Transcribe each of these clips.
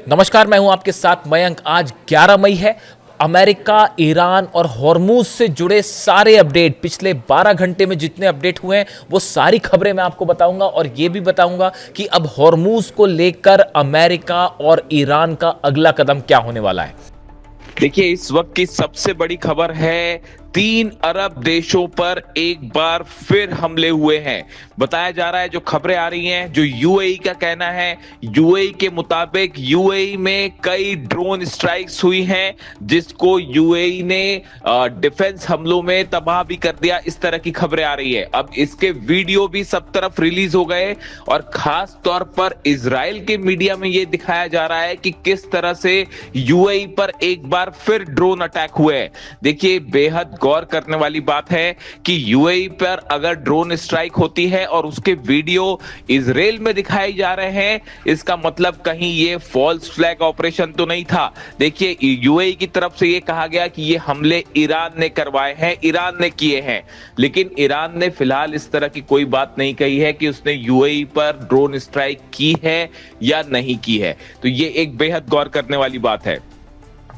नमस्कार, मैं हूं आपके साथ मयंक। आज 11 मई है। अमेरिका, ईरान और हॉर्मूज से जुड़े सारे अपडेट, पिछले 12 घंटे में जितने अपडेट हुए हैं वो सारी खबरें मैं आपको बताऊंगा और ये भी बताऊंगा कि अब हॉर्मूज को लेकर अमेरिका और ईरान का अगला कदम क्या होने वाला है। देखिए, इस वक्त की सबसे बड़ी खबर है 3 अरब देशों पर एक बार फिर हमले हुए हैं। बताया जा रहा है, जो खबरें आ रही हैं, जो यूएई का कहना है, यूएई के मुताबिक यूएई में कई ड्रोन स्ट्राइक्स हुई हैं जिसको यूएई ने डिफेंस हमलों में तबाह भी कर दिया। इस तरह की खबरें आ रही है। अब इसके वीडियो भी सब तरफ रिलीज हो गए और खास तौर पर इजराइल के मीडिया में यह दिखाया जा रहा है कि किस तरह से यूएई पर एक बार फिर ड्रोन अटैक हुए हैं। देखिए, बेहद गौर करने वाली बात है कि यूएई पर अगर ड्रोन स्ट्राइक होती है और उसके वीडियो इजराइल में दिखाए जा रहे हैं, इसका मतलब कहीं ये फॉल्स फ्लैग ऑपरेशन तो नहीं था। देखिए, यूएई की तरफ से ये कहा गया कि ये हमले ईरान ने करवाए हैं, ईरान ने किए हैं, लेकिन ईरान ने फिलहाल इस तरह की कोई बात नहीं कही है कि उसने यूएई पर ड्रोन स्ट्राइक की है या नहीं की है। तो ये एक बेहद गौर करने वाली बात है।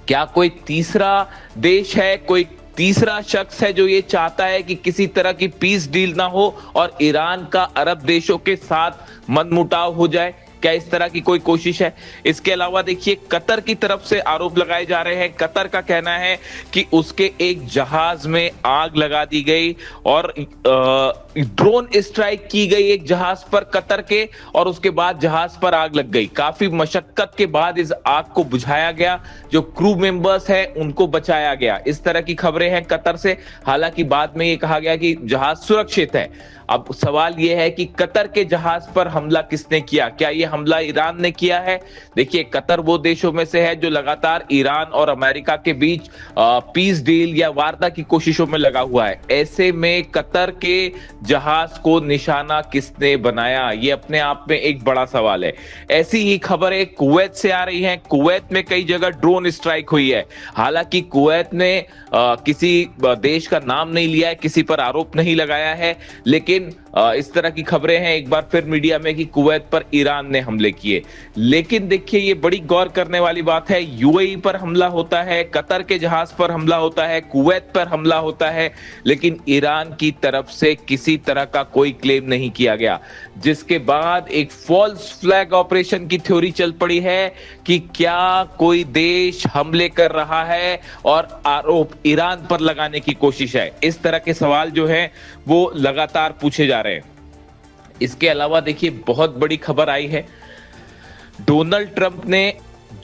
क्या कोई तीसरा देश है, कोई तीसरा शख्स है जो ये चाहता है कि किसी तरह की पीस डील ना हो और ईरान का अरब देशों के साथ मनमुटाव हो जाए? क्या इस तरह की कोई कोशिश है? इसके अलावा देखिए, कतर की तरफ से आरोप लगाए जा रहे हैं। कतर का कहना है कि उसके एक जहाज में आग लगा दी गई और ड्रोन स्ट्राइक की गई एक जहाज पर कतर के, और उसके बाद जहाज पर आग लग गई। काफी मशक्कत के बाद इस आग को बुझाया गया, जो क्रू मेंबर्स हैं उनको बचाया गया। इस तरह की खबरें हैं कतर से। हालांकि बाद में ये कहा गया कि जहाज सुरक्षित है। अब सवाल यह है कि कतर के जहाज पर हमला किसने किया? क्या यह हमला ईरान ने किया है? देखिए, कतर वो देशों में से है जो लगातार ईरान और अमेरिका के बीच पीस डील या वार्ता की कोशिशों में लगा हुआ है। ऐसे में कतर के जहाज को निशाना किसने बनाया, ये अपने आप में एक बड़ा सवाल है। ऐसी ही खबरें कुवैत से आ रही हैं। कुवैत में कई जगह ड्रोन स्ट्राइक हुई है। हालांकि कुवैत ने किसी देश का नाम नहीं लिया है, किसी पर आरोप नहीं लगाया है, लेकिन इस तरह की खबरें हैं एक बार फिर मीडिया में कि कुवैत पर ईरान ने हमले किए। लेकिन देखिए, ये बड़ी गौर करने वाली बात है। यूएई पर हमला होता है, कतर के जहाज पर हमला होता है, कुवैत पर हमला होता है, लेकिन ईरान की तरफ से किसी तरह का कोई क्लेम नहीं किया गया। जिसके बाद एक फॉल्स फ्लैग ऑपरेशन की थ्योरी चल पड़ी है कि क्या कोई देश हमले कर रहा है और आरोप ईरान पर लगाने की कोशिश है। इस तरह के सवाल जो है वो लगातार पूछे जा रहे हैं। इसके अलावा देखिए, बहुत बड़ी खबर आई है। डोनाल्ड ट्रंप ने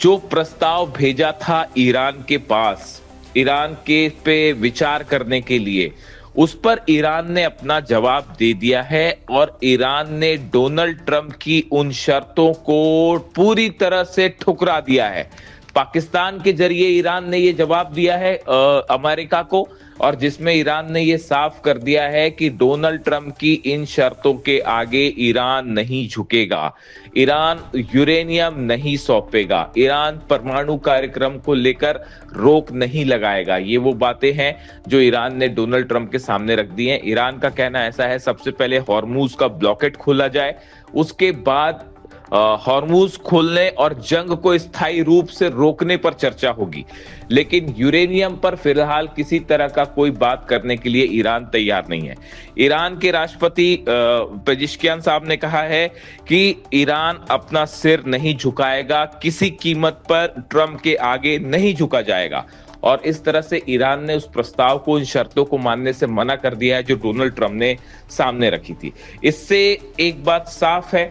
जो प्रस्ताव भेजा था ईरान के पास, ईरान के पे विचार करने के लिए, उस पर ईरान ने अपना जवाब दे दिया है और ईरान ने डोनाल्ड ट्रंप की उन शर्तों को पूरी तरह से ठुकरा दिया है। पाकिस्तान के जरिए ईरान ने यह जवाब दिया है अमेरिका को, और जिसमें ईरान ने यह साफ कर दिया है कि डोनाल्ड ट्रंप की इन शर्तों के आगे ईरान नहीं झुकेगा, ईरान यूरेनियम नहीं सौंपेगा, ईरान परमाणु कार्यक्रम को लेकर रोक नहीं लगाएगा। ये वो बातें हैं जो ईरान ने डोनाल्ड ट्रंप के सामने रख दी हैं। ईरान का कहना ऐसा है, सबसे पहले हॉर्मूज का ब्लॉकेट खोला जाए, उसके बाद हॉर्मूज खोलने और जंग को स्थायी रूप से रोकने पर चर्चा होगी। लेकिन यूरेनियम पर फिलहाल किसी तरह का कोई बात करने के लिए ईरान तैयार नहीं है। ईरान के राष्ट्रपति पेजिशकियान साहब ने कहा है कि ईरान अपना सिर नहीं झुकाएगा, किसी कीमत पर ट्रंप के आगे नहीं झुका जाएगा। और इस तरह से ईरान ने उस प्रस्ताव को, उन शर्तों को मानने से मना कर दिया है जो डोनाल्ड ट्रंप ने सामने रखी थी। इससे एक बात साफ है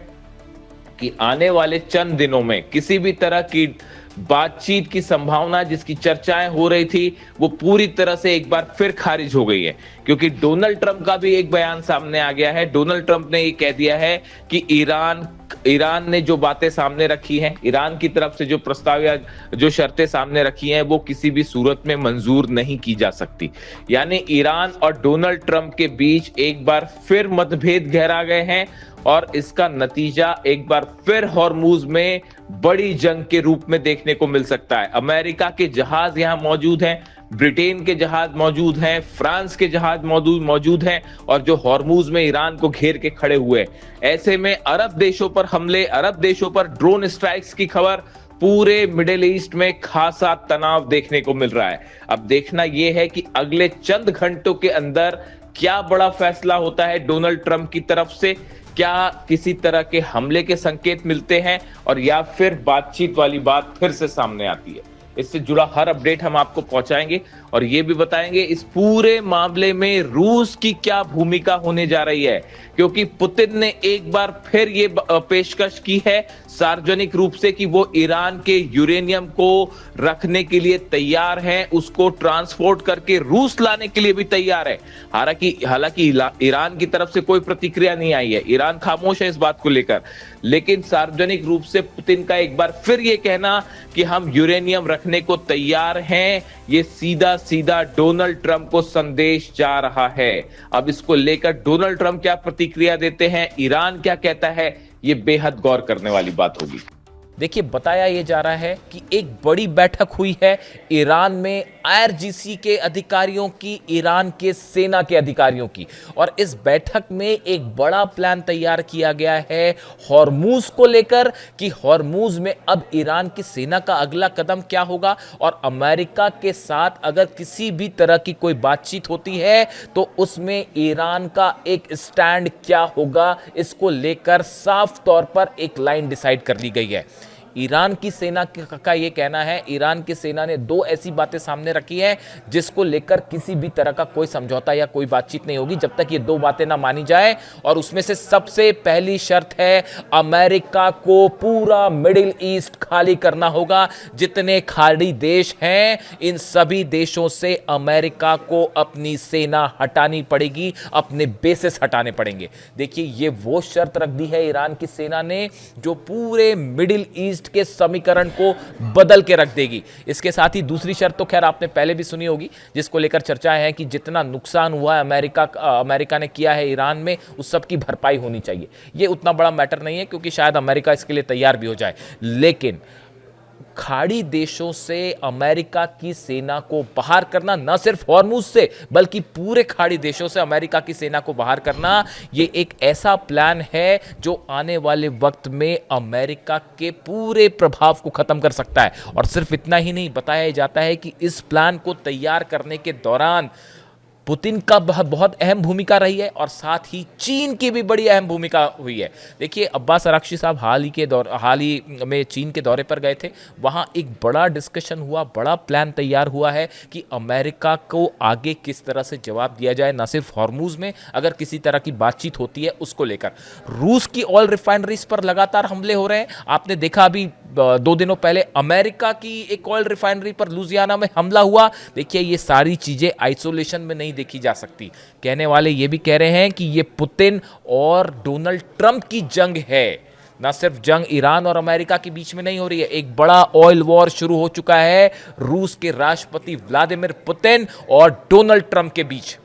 कि आने वाले चंद दिनों में किसी भी तरह की बातचीत की संभावना, जिसकी चर्चाएं हो रही थी, वो पूरी तरह से एक बार फिर खारिज हो गई है। क्योंकि डोनाल्ड ट्रंप का भी एक बयान सामने आ गया है। डोनाल्ड ट्रंप ने ये कह दिया है कि ईरान ने जो बातें सामने रखी हैं, ईरान की तरफ से जो प्रस्ताव या जो शर्तें सामने रखी हैं, वो किसी भी सूरत में मंजूर नहीं की जा सकती। यानी ईरान और डोनाल्ड ट्रंप के बीच एक बार फिर मतभेद गहरा गए हैं और इसका नतीजा एक बार फिर हॉर्मूज में बड़ी जंग के रूप में देखने को मिल सकता है। अमेरिका के जहाज यहां मौजूद हैं, ब्रिटेन के जहाज मौजूद हैं, फ्रांस के जहाज मौजूद हैं और जो हॉर्मूज में ईरान को घेर के खड़े हुए हैं। ऐसे में अरब देशों पर हमले, अरब देशों पर ड्रोन स्ट्राइक्स की खबर पूरे मिडिल ईस्ट में खासा तनाव देखने को मिल रहा है। अब देखना यह है कि अगले चंद घंटों के अंदर क्या बड़ा फैसला होता है डोनाल्ड ट्रंप की तरफ से। क्या किसी तरह के हमले के संकेत मिलते हैं और या फिर बातचीत वाली बात फिर से सामने आती है। इससे जुड़ा हर अपडेट हम आपको पहुंचाएंगे और ये भी बताएंगे इस पूरे मामले में रूस की क्या भूमिका होने जा रही है, क्योंकि पुतिन ने एक बार फिर ये पेशकश की है सार्वजनिक रूप से कि वो ईरान के यूरेनियम को रखने के लिए तैयार हैं, उसको ट्रांसपोर्ट करके रूस लाने के लिए भी तैयार है। हालांकि ईरान की तरफ से कोई प्रतिक्रिया नहीं आई है, ईरान खामोश है इस बात को लेकर, लेकिन सार्वजनिक रूप से पुतिन का एक बार फिर ये कहना कि हम यूरेनियम रखने को तैयार हैं, ये सीधा सीधा डोनाल्ड ट्रंप को संदेश जा रहा है। अब इसको लेकर डोनाल्ड ट्रंप क्या प्रतिक्रिया देते हैं, ईरान क्या कहता है, ये बेहद गौर करने वाली बात होगी। देखिए, बताया यह जा रहा है कि एक बड़ी बैठक हुई है ईरान में आईआरजीसी के अधिकारियों की, ईरान के सेना के अधिकारियों की, और इस बैठक में एक बड़ा प्लान तैयार किया गया है हॉर्मूज को लेकर कि हॉर्मूज में अब ईरान की सेना का अगला कदम क्या होगा और अमेरिका के साथ अगर किसी भी तरह की कोई बातचीत होती है तो उसमें ईरान का एक स्टैंड क्या होगा। इसको लेकर साफ तौर पर एक लाइन डिसाइड कर ली गई है। ईरान की सेना का यह कहना है, ईरान की सेना ने दो ऐसी बातें सामने रखी हैं जिसको लेकर किसी भी तरह का कोई समझौता या कोई बातचीत नहीं होगी जब तक ये दो बातें ना मानी जाए। और उसमें से सबसे पहली शर्त है अमेरिका को पूरा मिडिल ईस्ट खाली करना होगा। जितने खाड़ी देश हैं इन सभी देशों से अमेरिका को अपनी सेना हटानी पड़ेगी, अपने बेसिस हटाने पड़ेंगे। देखिए, ये वो शर्त रख दी है ईरान की सेना ने जो पूरे मिडिल ईस्ट के समीकरण को बदल के रख देगी। इसके साथ ही दूसरी शर्त तो खैर आपने पहले भी सुनी होगी, जिसको लेकर चर्चा है कि जितना नुकसान हुआ है अमेरिका ने किया है ईरान में, उस सब की भरपाई होनी चाहिए। यह उतना बड़ा मैटर नहीं है क्योंकि शायद अमेरिका इसके लिए तैयार भी हो जाए, लेकिन खाड़ी देशों से अमेरिका की सेना को बाहर करना, न सिर्फ हॉर्मूज से बल्कि पूरे खाड़ी देशों से अमेरिका की सेना को बाहर करना, यह एक ऐसा प्लान है जो आने वाले वक्त में अमेरिका के पूरे प्रभाव को खत्म कर सकता है। और सिर्फ इतना ही नहीं, बताया जाता है कि इस प्लान को तैयार करने के दौरान पुतिन का बहुत अहम भूमिका रही है और साथ ही चीन की भी बड़ी अहम भूमिका हुई है। देखिए, अब्बास अराक्ची साहब हाल ही में चीन के दौरे पर गए थे। वहां एक बड़ा डिस्कशन हुआ, बड़ा प्लान तैयार हुआ है कि अमेरिका को आगे किस तरह से जवाब दिया जाए, न सिर्फ हॉर्मूज में अगर किसी तरह की बातचीत होती है उसको लेकर। रूस की ऑयल रिफाइनरीज पर लगातार हमले हो रहे हैं। आपने देखा अभी 2 दिनों पहले अमेरिका की एक ऑयल रिफाइनरी पर लुजियाना में हमला हुआ। देखिए, ये सारी चीजें आइसोलेशन में नहीं देखी जा सकती। कहने वाले ये भी कह रहे हैं कि ये पुतिन और डोनाल्ड ट्रंप की जंग है, ना सिर्फ जंग ईरान और अमेरिका के बीच में नहीं हो रही है। एक बड़ा ऑयल वॉर शुरू हो चुका है रूस के राष्ट्रपति व्लादिमीर पुतिन और डोनाल्ड ट्रंप के बीच।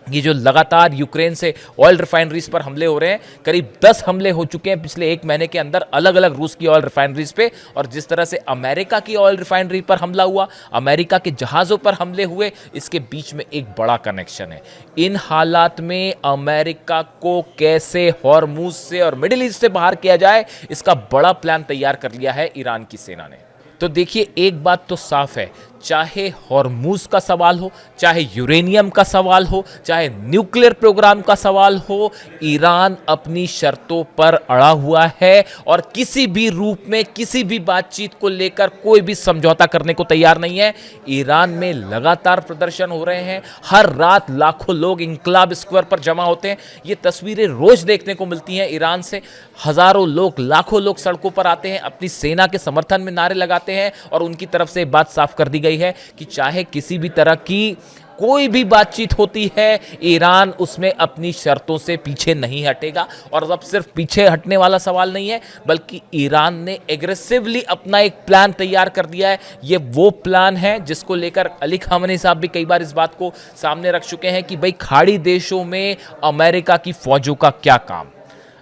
ये जो लगातार यूक्रेन से ऑयल रिफाइनरीज पर हमले हो रहे हैं, करीब 10 हमले हो चुके हैं पिछले 1 महीने के अंदर अलग अलग रूस की ऑयल रिफाइनरीज पे। और जिस तरह से अमेरिका की ऑयल रिफाइनरी पर हमला हुआ, अमेरिका के जहाजों पर हमले हुए, इसके बीच में एक बड़ा कनेक्शन है। इन हालात में अमेरिका को कैसे हॉर्मूज से और मिडिल ईस्ट से बाहर किया जाए, इसका बड़ा प्लान तैयार कर लिया है ईरान की सेना ने। तो देखिए, एक बात तो साफ है, चाहे हॉर्मूज का सवाल हो, चाहे यूरेनियम का सवाल हो, चाहे न्यूक्लियर प्रोग्राम का सवाल हो, ईरान अपनी शर्तों पर अड़ा हुआ है और किसी भी रूप में किसी भी बातचीत को लेकर कोई भी समझौता करने को तैयार नहीं है। ईरान में लगातार प्रदर्शन हो रहे हैं, हर रात लाखों लोग इंकलाब स्क्वायर पर जमा होते हैं। ये तस्वीरें रोज देखने को मिलती हैं ईरान से। हजारों लोग, लाखों लोग सड़कों पर आते हैं, अपनी सेना के समर्थन में नारे लगाते हैं और उनकी तरफ से बात साफ कर दी गई है कि चाहे किसी भी तरह की कोई भी बातचीत होती है, ईरान उसमें अपनी शर्तों से पीछे नहीं हटेगा। और अब सिर्फ पीछे हटने वाला सवाल नहीं है, बल्कि ईरान ने एग्रेसिवली अपना एक प्लान तैयार कर दिया है। ये वो प्लान है जिसको लेकर अली खामेनी साहब भी कई बार इस बात को सामने रख चुके हैं कि भाई खाड़ी देशों में अमेरिका की फौजों का क्या काम।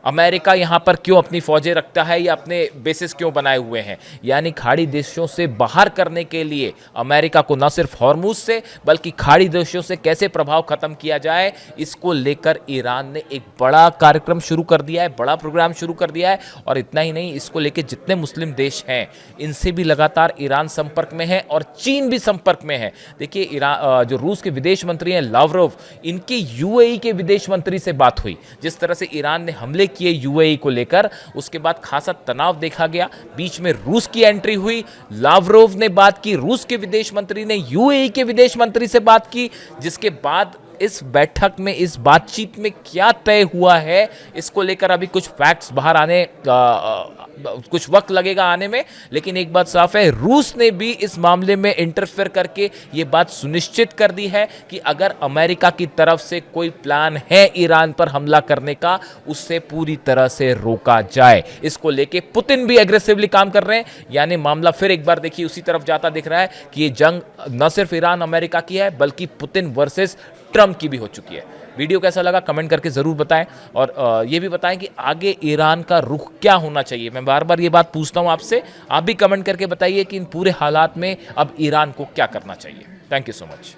अमेरिका यहाँ पर क्यों अपनी फौजें रखता है या अपने बेसिस क्यों बनाए हुए हैं, यानी खाड़ी देशों से बाहर करने के लिए अमेरिका को न सिर्फ हॉर्मुज से बल्कि खाड़ी देशों से कैसे प्रभाव खत्म किया जाए, इसको लेकर ईरान ने एक बड़ा कार्यक्रम शुरू कर दिया है, बड़ा प्रोग्राम शुरू कर दिया है। और इतना ही नहीं, इसको लेकर जितने मुस्लिम देश हैं इनसे भी लगातार ईरान संपर्क में है और चीन भी संपर्क में है। देखिए ईरान जो रूस के विदेश मंत्री हैं लावरोव, इनकी यूएई के विदेश मंत्री से बात हुई। जिस तरह से ईरान ने हमले किए यूएई को लेकर, उसके बाद खासा तनाव देखा गया, बीच में रूस की एंट्री हुई, लावरोव ने बात की, रूस के विदेश मंत्री ने यूएई के विदेश मंत्री से बात की, जिसके बाद इस बैठक में, इस बातचीत में क्या तय हुआ है इसको लेकर अभी कुछ फैक्ट्स बाहर आने कुछ वक्त लगेगा आने में। लेकिन एक बात साफ है, रूस ने भी इस मामले में इंटरफेयर करके ये बात सुनिश्चित कर दी है कि अगर अमेरिका की तरफ से कोई प्लान है ईरान पर हमला करने का, उससे पूरी तरह से रोका जाए। इसको लेके पुतिन भी एग्रेसिवली काम कर रहे हैं, यानी मामला फिर एक बार देखिए उसी तरफ जाता दिख रहा है कि ये जंग न सिर्फ ईरान अमेरिका की है बल्कि पुतिन वर्सेस ट्रंप की भी हो चुकी है। वीडियो कैसा लगा कमेंट करके ज़रूर बताएं और ये भी बताएं कि आगे ईरान का रुख क्या होना चाहिए। मैं बार बार ये बात पूछता हूं आपसे, आप भी कमेंट करके बताइए कि इन पूरे हालात में अब ईरान को क्या करना चाहिए। Thank you so much.